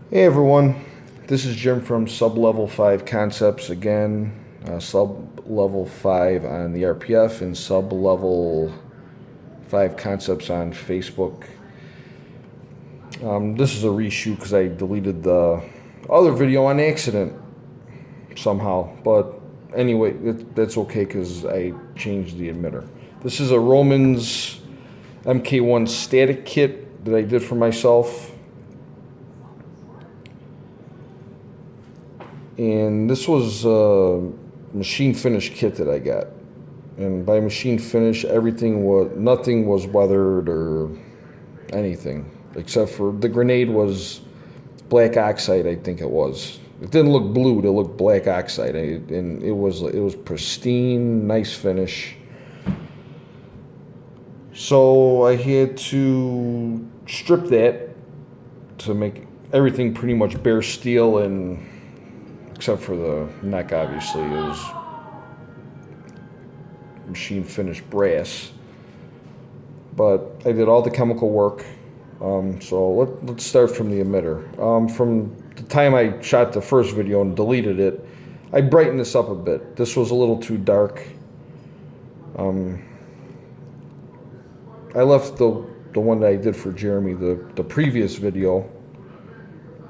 Hey everyone, this is Jim from Sub-Level 5 Concepts again. Sub-Level 5 on the RPF and Sub-Level 5 Concepts on Facebook. This is a reshoot because I deleted the other video on accident somehow. But anyway, that's okay because I changed the emitter. This is a Romans MK1 static kit that I did for myself. And this was a machine finish kit that I got. And by machine finish, nothing was weathered or anything, except for the grenade was black oxide, I think it was. It didn't look blue, it looked black oxide, and it was pristine, nice finish. So I had to strip that to make everything pretty much bare steel, and except for the neck, obviously, it was machine finished brass. But I did all the chemical work. So let's start from the emitter. From the time I shot the first video and deleted it, I brightened this up a bit. This was a little too dark. I left the one that I did for Jeremy, the previous video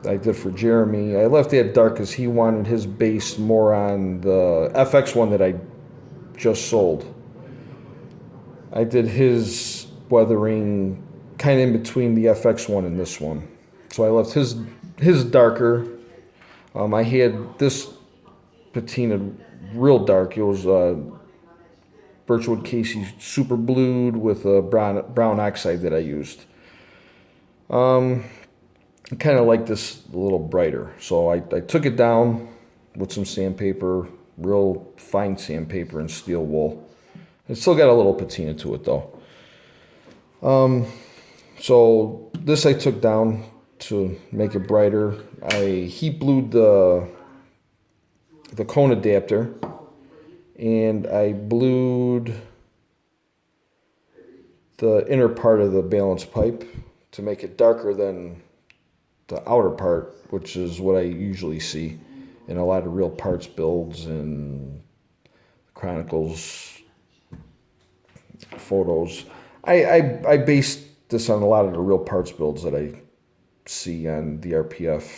I did for Jeremy, I left that dark because he wanted his base more on the FX one that I just sold. I did his weathering kind of in between the FX one and this one. So I left his darker. I had this patina real dark. It was Birchwood Casey super blued with a brown oxide that I used. I kind of like this a little brighter. So I took it down with some sandpaper, real fine sandpaper and steel wool. It's still got a little patina to it though. So this I took down to make it brighter. I heat blued the cone adapter, and I blued the inner part of the balance pipe to make it darker than the outer part, which is what I usually see in a lot of real parts builds and Chronicles photos. I based this on a lot of the real parts builds that I see on the RPF.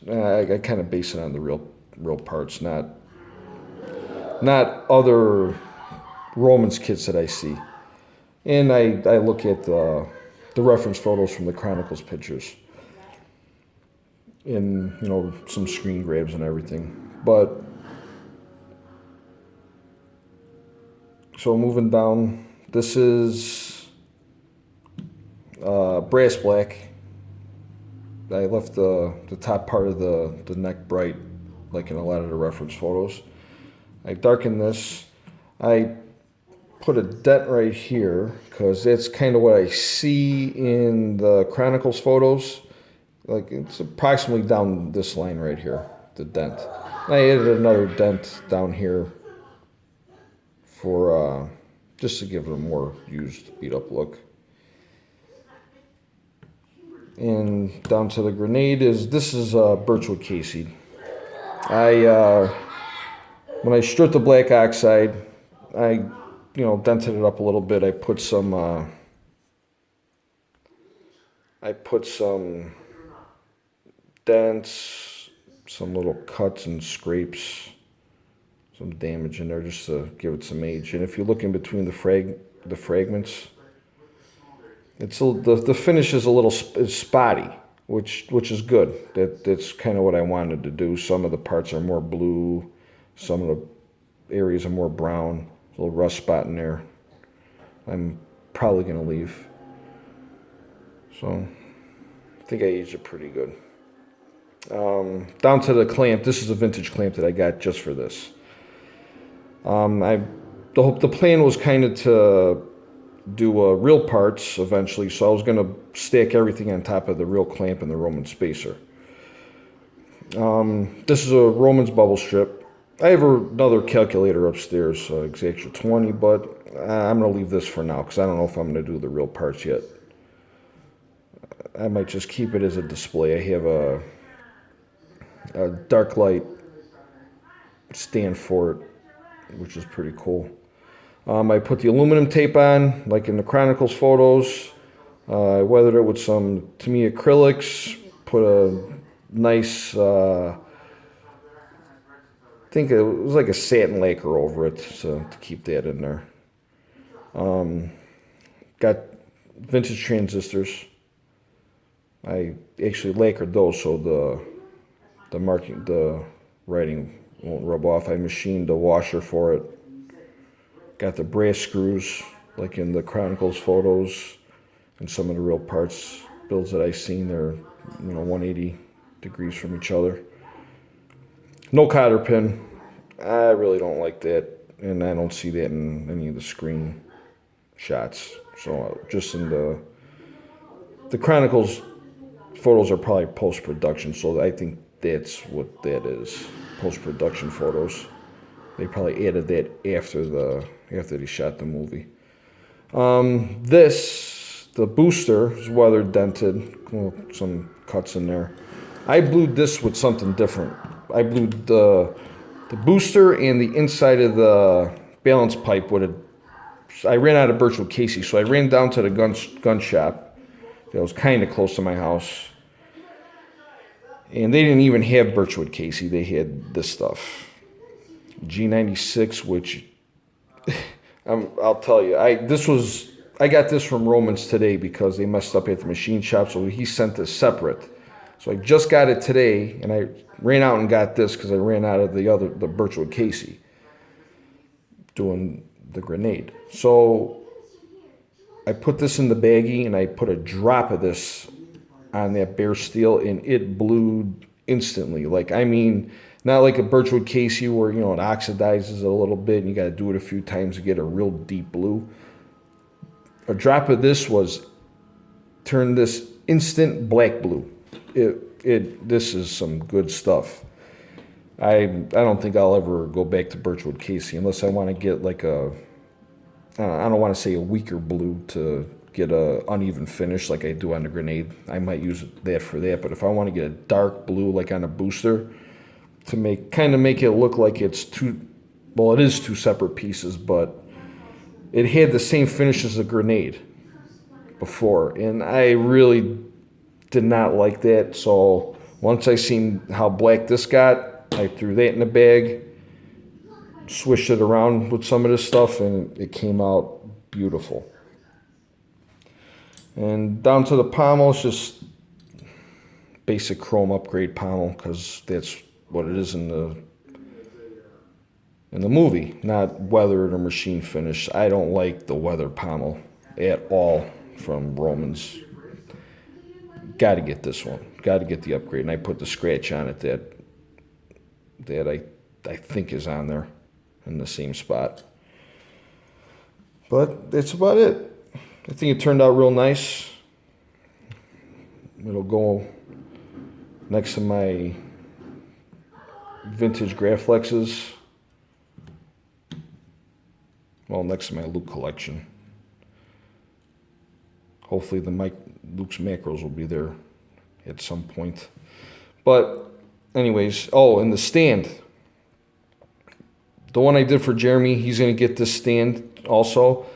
I kind of base it on the real parts, not other Romans kits that I see. And I look at the reference photos from the Chronicles pictures, and some screen grabs and everything. But so moving down, this is brass black. I left the top part of the neck bright, like in a lot of the reference photos. I darkened this. I put a dent right here because that's kind of what I see in the Chronicles photos. Like, it's approximately down this line right here, the dent. And I added another dent down here for just to give it a more used, beat up look. And down to the grenade this is Birchwood Casey. When I stripped the black oxide, I dented it up a little bit. I put some dents, some little cuts and scrapes, some damage in there just to give it some age. And if you look in between the fragments, the finish is a little spotty, which is good. That's kind of what I wanted to do. Some of the parts are more blue, some of the areas are more brown. A little rust spot in there. I'm probably gonna leave. So I think I aged it pretty good. Down to the clamp. This is a vintage clamp that I got just for this. The plan was kind of to do real parts eventually, so I was gonna stack everything on top of the real clamp and the Roman spacer. This is a Romans bubble strip. I have another calculator upstairs, Exactra 20, but I'm going to leave this for now because I don't know if I'm going to do the real parts yet. I might just keep it as a display. I have a dark light stand for it, which is pretty cool. I put the aluminum tape on, like in the Chronicles photos. I weathered it with some, to me, acrylics. Put a nice, I think it was like a satin lacquer over it, so to keep that in there. Got vintage transistors. I actually lacquered those so the marking, the writing won't rub off. I machined a washer for it. Got the brass screws, like in the Chronicles photos, and some of the real parts builds that I've seen. They're 180 degrees from each other. No cotter pin. I really don't like that, and I don't see that in any of the screen shots. So just in the Chronicles photos are probably post-production, so I think that's what that is, post-production photos. They probably added that after they shot the movie. The booster is weather dented, some cuts in there. I blued this with something different. I blued the booster and the inside of the balance pipe with I ran out of Birchwood Casey, so I ran down to the gun shop that was kind of close to my house. And they didn't even have Birchwood Casey. They had this stuff. G96, which I'll tell you, I got this from Romans today because they messed up at the machine shop, so he sent this separate. So I just got it today, and I ran out and got this because I ran out of the Birchwood Casey doing the grenade. So I put this in the baggie, and I put a drop of this on that bare steel, and it blew instantly. Not like a Birchwood Casey where, it oxidizes a little bit and you got to do it a few times to get a real deep blue. A drop of this turned this instant black blue. This is some good stuff. I don't think I'll ever go back to Birchwood Casey unless I want to get like I don't want to say a weaker blue to get a uneven finish like I do on the grenade. I might use that for that, but if I want to get a dark blue like on a booster to make it look like it's it is two separate pieces, but it had the same finish as a grenade before, and I really did not like that. So once I seen how black this got, I threw that in the bag, swished it around with some of this stuff, and it came out beautiful. And down to the pommel, it's just basic chrome upgrade pommel because that's what it is in the movie, not weathered or machine finish. I don't like the weather pommel at all from Romans. Got to get this one. Got to get the upgrade, and I put the scratch on it that I think is on there in the same spot. But that's about it. I think it turned out real nice. It'll go next to my vintage Graflexes. Well, next to my Luke collection. Hopefully Luke's macros will be there at some point. But anyways, and the stand. The one I did for Jeremy, he's going to get this stand also.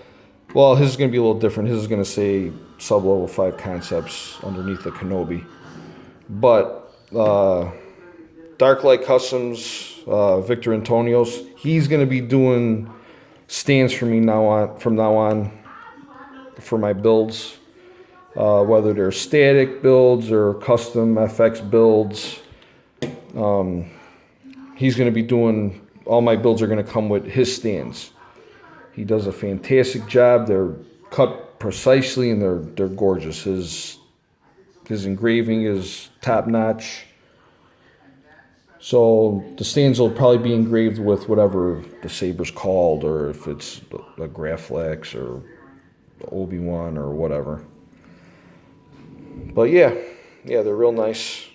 Well, his is going to be a little different. His is going to say sub-level 5 concepts underneath the Kenobi. But Darklight Customs, Victor Antonio's, he's going to be doing stands for me from now on for my builds. Whether they're static builds or custom FX builds. He's going to be doing, all my builds are going to come with his stands. He does a fantastic job. They're cut precisely and they're gorgeous. His engraving is top notch. So the stands will probably be engraved with whatever the saber's called, or if it's a Graflex or Obi-Wan or whatever. But yeah, they're real nice.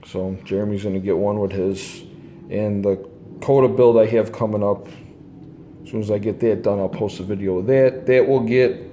So Jeremy's going to get one with his. And the Coda build I have coming up, as soon as I get that done, I'll post a video of that. That will get